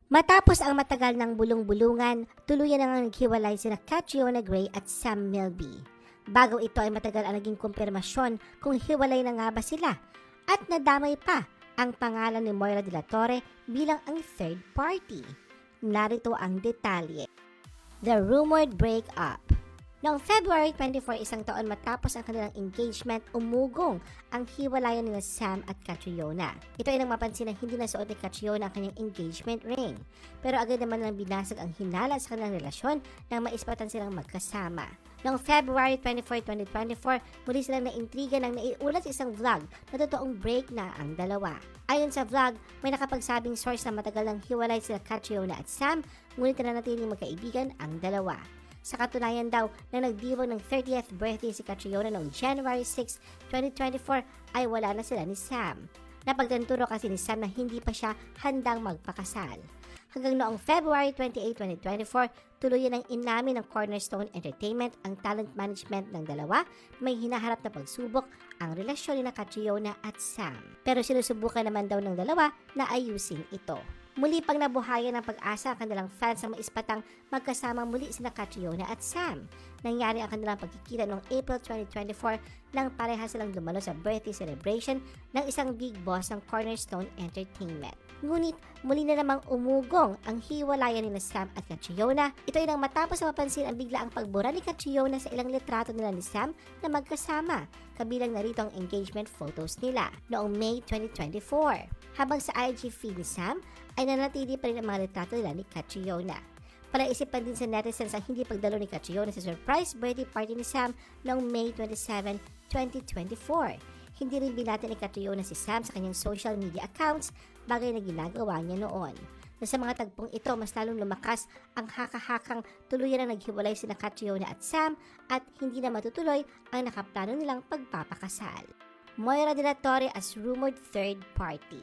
Matapos ang matagal ng bulong-bulungan, tuluyan na nga naghiwalay sina Catriona Gray at Sam Milby. Bago ito ay matagal ang naging kumpirmasyon kung hiwalay na nga ba sila at nadamay pa ang pangalan ni Moira de la Torre bilang ang third party. Narito ang detalye. The rumored breakup. Noong February 24, isang taon matapos ang kanilang engagement, umugong ang hiwalayan nila Sam at Catriona. Ito ay nang mapansin na hindi nasuot ni Catriona ang kanyang engagement ring. Pero agad naman lang binasag ang hinala sa kanilang relasyon nang maispatan silang magkasama. Noong February 24, 2024, muli silang naintriga nang naiulat sa isang vlog na totoong break na ang dalawa. Ayon sa vlog, may nakapagsabing source na matagal nang hiwalay sila Catriona at Sam, ngunit nananatiling magkaibigan ang dalawa. Sa katunayan daw na nagdiwang ng 30th birthday si Catriona noong January 6, 2024 ay wala na sila ni Sam. Napagtanturo kasi ni Sam na hindi pa siya handang magpakasal. Hanggang noong February 28, 2024, tuluyan ang inamin ng Cornerstone Entertainment ang talent management ng dalawa na may hinaharap na pagsubok ang relasyon ni Catriona at Sam. Pero sinusubukan naman daw ng dalawa na ayusin ito. Muli pang nabuhayan ng pag-asa ang kanilang fans na maispatang magkasama muli sina Catriona at Sam. Nangyari ang kanilang pagkikita noong April 2024 nang pareha silang dumalo sa birthday celebration ng isang big boss ng Cornerstone Entertainment. Ngunit muli na namang umugong ang hiwalayan ni Sam at Catriona. Ito ay nang matapos na mapansin ang biglaang pagbura ni Catriona sa ilang litrato nila ni Sam na magkasama, kabilang narito ang engagement photos nila noong May 2024. Habang sa IG feed ni Sam ay nanatili pa rin ang mga litrato nila ni Catriona. Palaisipan din sa netizens ang hindi pagdalo ni Catriona sa surprise birthday party ni Sam noong May 27, 2024. Hindi rin binati ni Catriona si Sam sa kanyang social media accounts, bagay na ginagawa niya noon. Na sa mga tagpong ito, mas lalong lumakas ang haka-hakang tuluyan na naghiwalay sina Catriona at Sam at hindi na matutuloy ang nakaplano nilang pagpapakasal. Moira de la Torre as rumored third party.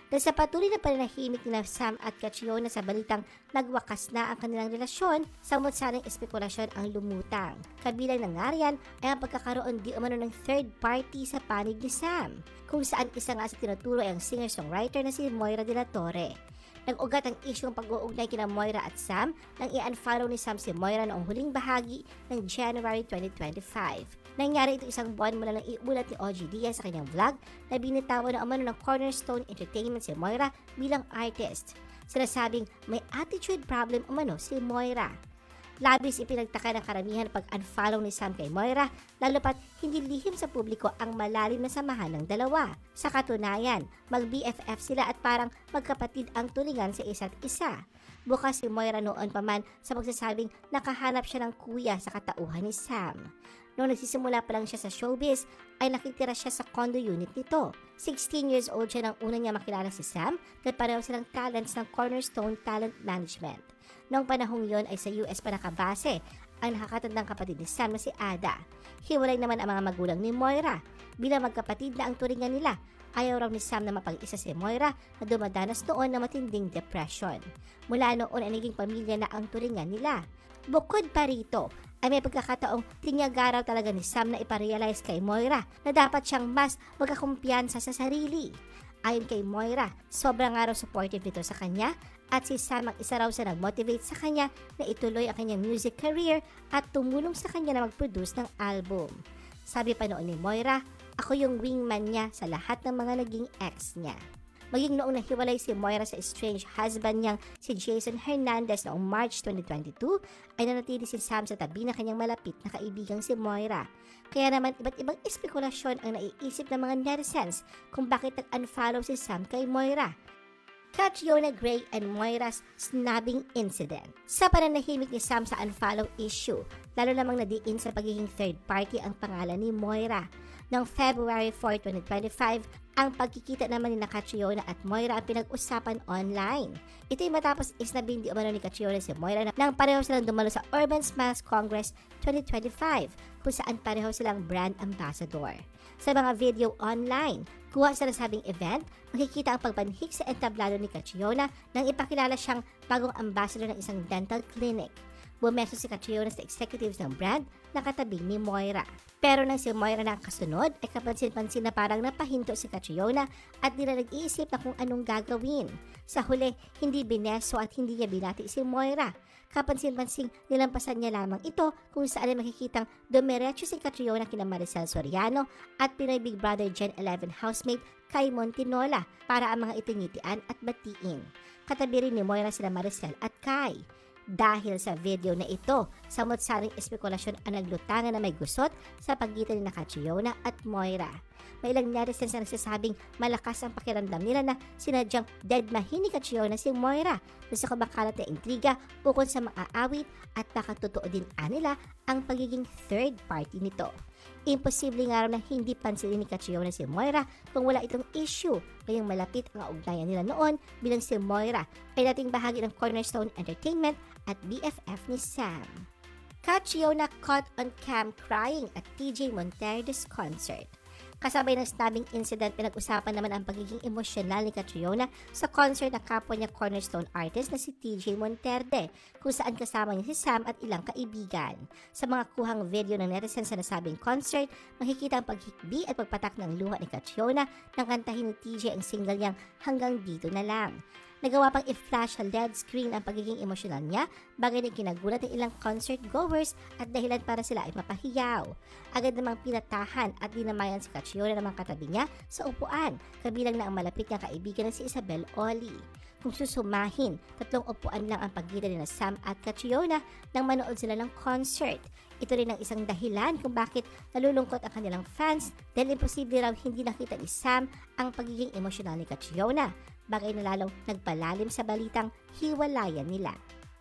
Dahil sa patuloy na pananahimik nila Sam at Catriona sa balitang nagwakas na ang kanilang relasyon, samot-saring espekulasyon ang lumutang. Kabilang ng nga riyan ay ang pagkakaroon di umano ng third party sa panig ni Sam, kung saan isa nga sa tinuturo ay ang singer-songwriter na si Moira de la Torre. Nag-ugat ang isyong pag-uugnay kina Moira at Sam nang i-unfollow ni Sam si Moira noong huling bahagi ng January 2025. Nangyari ito isang buwan mula nang iulat ni OG Diaz sa kanyang vlog na binitawan na umano ng Cornerstone Entertainment si Moira bilang artist. Sinasabing may attitude problem umano si Moira. Labis ipinagtaka ng karamihan pag-unfollow ni Sam kay Moira, lalo pat hindi lihim sa publiko ang malalim na samahan ng dalawa. Sa katunayan, mag-BFF sila at parang magkapatid ang tulingan sa isa't isa. Bukas si Moira noon pa man sa pagsasabing nakahanap siya ng kuya sa katauhan ni Sam. Noong nagsisimula pa lang siya sa showbiz, ay nakitira siya sa condo unit nito. 16 years old siya nang una niya makilala si Sam dahil pareho silang talents ng Cornerstone Talent Management. Noong panahong yon ay sa US pa nakabase ang nakakatandang kapatid ni Sam na si Ada. Hiwalay naman ang mga magulang ni Moira. Bilang magkapatid na ang turingan nila, ayaw raw ni Sam na mapag-isa si Moira na dumadanas noon na matinding depression. Mula noon ay naging pamilya na ang turingan nila. Bukod pa rito, ay may pagkakataong tinyaga raw talaga ni Sam na iparealize kay Moira na dapat siyang mas magkakumpiyansa sa sarili. Ayon kay Moira, sobrang araw supportive nito sa kanya at si Sam ang isa raw sa nag-motivate sa kanya na ituloy ang kanyang music career at tumulong sa kanya na mag-produce ng album. Sabi pa noon ni Moira, ako yung wingman niya sa lahat ng mga naging ex niya. Maging noong nahiwalay si Moira sa estranged husband niyang si Jason Hernandez noong March 2022, ay nanatili si Sam sa tabi ng kanyang malapit na kaibigang si Moira. Kaya naman iba't ibang espekulasyon ang naiisip ng mga netizens kung bakit nag-unfollow si Sam kay Moira. Catriona Gray and Moira's snubbing incident. Sa pananahimik ni Sam sa unfollow issue, lalo namang nadiin sa pagiging third party ang pangalan ni Moira. Noong February 4, 2025, ang pagkikita naman ni Catriona at Moira ang pinag-usapan online. Ito'y matapos isnabing di umano ni Catriona si Moira nang pareho silang dumalo sa Urban Smiles Congress 2025 kung saan pareho silang brand ambassador. Sa mga video online, kuha sa nasabing event, makikita ang pagpanhik sa entablado ni Catriona nang ipakilala siyang bagong ambassador ng isang dental clinic. bumeso si Catriona sa executives ng brand na katabi ni Moira. Pero nang si Moira na ang kasunod, ay kapansin-pansin na parang napahinto si Catriona at di na nag-iisip na kung anong gagawin. Sa huli, hindi bineso at hindi niya binati si Moira. Kapansin-pansing nilampasan niya lamang ito kung saan ay makikitang dumiretso si Catriona kina Maricel Soriano at Pinoy Big Brother Gen 11 housemate Kai Montinola para ang mga itinitian at batiin. Katabi rin ni Moira sila Maricel at Kai. Dahil sa video na ito, samot-saring espekulasyon ang naglutangan na may gusot sa pagitan ni Catriona at Moira. May ilang netizens na nagsasabing malakas ang pakiramdam nila na sinadyang deadmahin ni Catriona si Moira na sa kumakalat na intriga ukol sa maaawit at baka totoo din nila ang pagiging third party nito. Imposible nga raw na hindi pansinin ni Catriona si Moira kung wala itong issue, kayang malapit ang ugnayan nila noon bilang si Moira ay dating bahagi ng Cornerstone Entertainment at BFF ni Sam. Catriona caught on cam crying at TJ Monterde's concert. Kasabay ng stabbing incident, pinag-usapan naman ang pagiging emosyonal ni Catriona sa concert ng kapwa niya cornerstone artist na si TJ Monterde, kung saan kasama niya si Sam at ilang kaibigan. Sa mga kuhang video ng netizens sa nasabing concert, makikita ang paghikbi at pagpatak ng luha ni Catriona nang kantahin ni TJ ang single niyang Hanggang Dito Na Lang. Nagawa pang i-flash sa LED screen ang pagiging emosyonal niya, bagay na kinagulat ng ilang concert goers at dahilan para sila ay mapahiyaw. Agad namang pinatahan at dinamayan si Catriona ng mga katabi niya sa upuan, kabilang na ang malapit niyang kaibigan na si Isabel Oli. Kung susumahin, 3 upuan lang ang pagitan ni Sam at Catriona nang manood sila ng concert. Ito rin ang isang dahilan kung bakit nalulungkot ang kanilang fans dahil imposible raw hindi nakita ni Sam ang pagiging emosyonal ni Catriona, bagay na lalong nagpalalim sa balitang hiwalayan nila.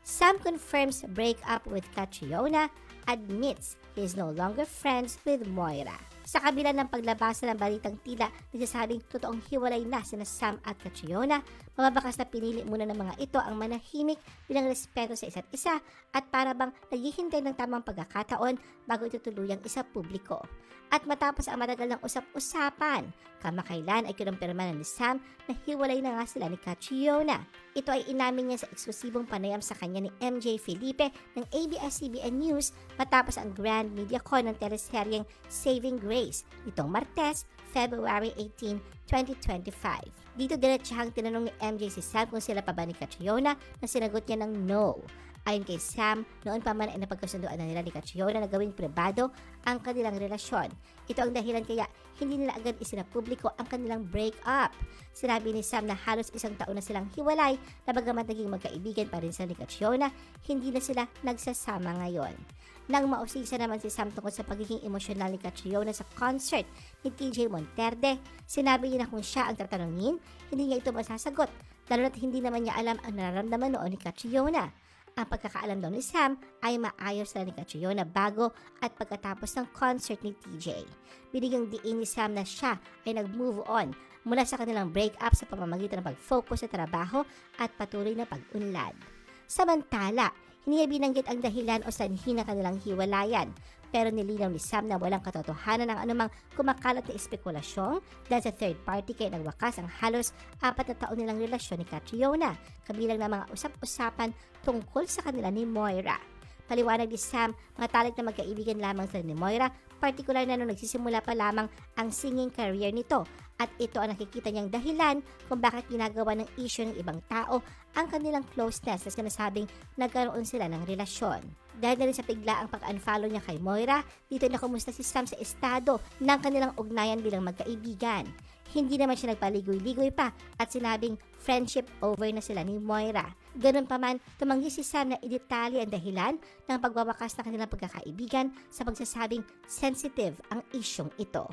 Sam confirms breakup with Catriona, admits he is no longer friends with Moira. Sa kabila ng paglabasa ng balitang tila nagsasabing totoong hiwalay na sina Sam at Catriona, mababakas na pinili muna ng mga ito ang manahimik bilang respeto sa isa't isa at para bang naghihintay ng tamang pagkakataon bago ito tuluyang isa publiko. At matapos ang matagal ng usap-usapan, kamakailan ay kinumpirma ni Sam na hiwalay na nga sila ni Catriona. Ito ay inamin niya sa eksklusibong panayam sa kanya ni MJ Felipe ng ABS-CBN News matapos ang grand media con ng teleseryeng Saving Grace nitong Martes, February 18, 2025. Dito diretsahang tinanong ni MJ si Sam kung sila pa ba ni Catriona na sinagot niya ng no. Ayon kay Sam, noon pa man ay napagkasunduan na nila ni Catriona na gawing pribado ang kanilang relasyon. Ito ang dahilan kaya hindi nila agad isinapubliko ang kanilang breakup. Sinabi ni Sam na halos 1 taon na silang hiwalay na bagamat naging magkaibigan pa rin sila ni Catriona, hindi na sila nagsasama ngayon. Nang mausisa naman si Sam tungkol sa pagiging emosyonal ni Catriona sa concert ni TJ Monterde, sinabi niya na kung siya ang tatanungin, hindi niya ito masasagot, lalo na't hindi naman niya alam ang nararamdaman noon ni Catriona. Ang pagkakaalam daw ni Sam ay maayos sila ni Catriona bago at pagkatapos ng concert ni TJ. Binigyang diin ni Sam na siya ay nag-move on mula sa kanilang breakup sa pamamagitan ng pag-focus sa trabaho at patuloy na pag-unlad. Samantala, hindi niya binanggit ang dahilan o sanhi ng kanilang hiwalayan, pero nilinaw ni Sam na walang katotohanan ng anumang kumakalat na espekulasyon dahil sa third party kaya nagwakas ang halos 4 na taon nilang relasyon ni Catriona, kabilang na mga usap-usapan tungkol sa kanila ni Moira. Paliwanag ni Sam, mga talik na magkaibigan lamang sila ni Moira, partikular na nung nagsisimula pa lamang ang singing career nito at ito ang nakikita niyang dahilan kung bakit ginagawa ng issue ng ibang tao ang kanilang closeness na sinasabing nagkaroon sila ng relasyon. Dahil na rin sa bigla ang pag-unfollow niya kay Moira, dito na kumusta si Sam sa estado ng kanilang ugnayan bilang magkaibigan. Hindi naman siya nagpaligoy-ligoy pa at sinabing friendship over na sila ni Moira. Ganun pa man, tumanggi si Sam na idetalye ang dahilan ng pagwawakas ng kanilang pagkakaibigan sa pagsasabing sensitive ang isyong ito.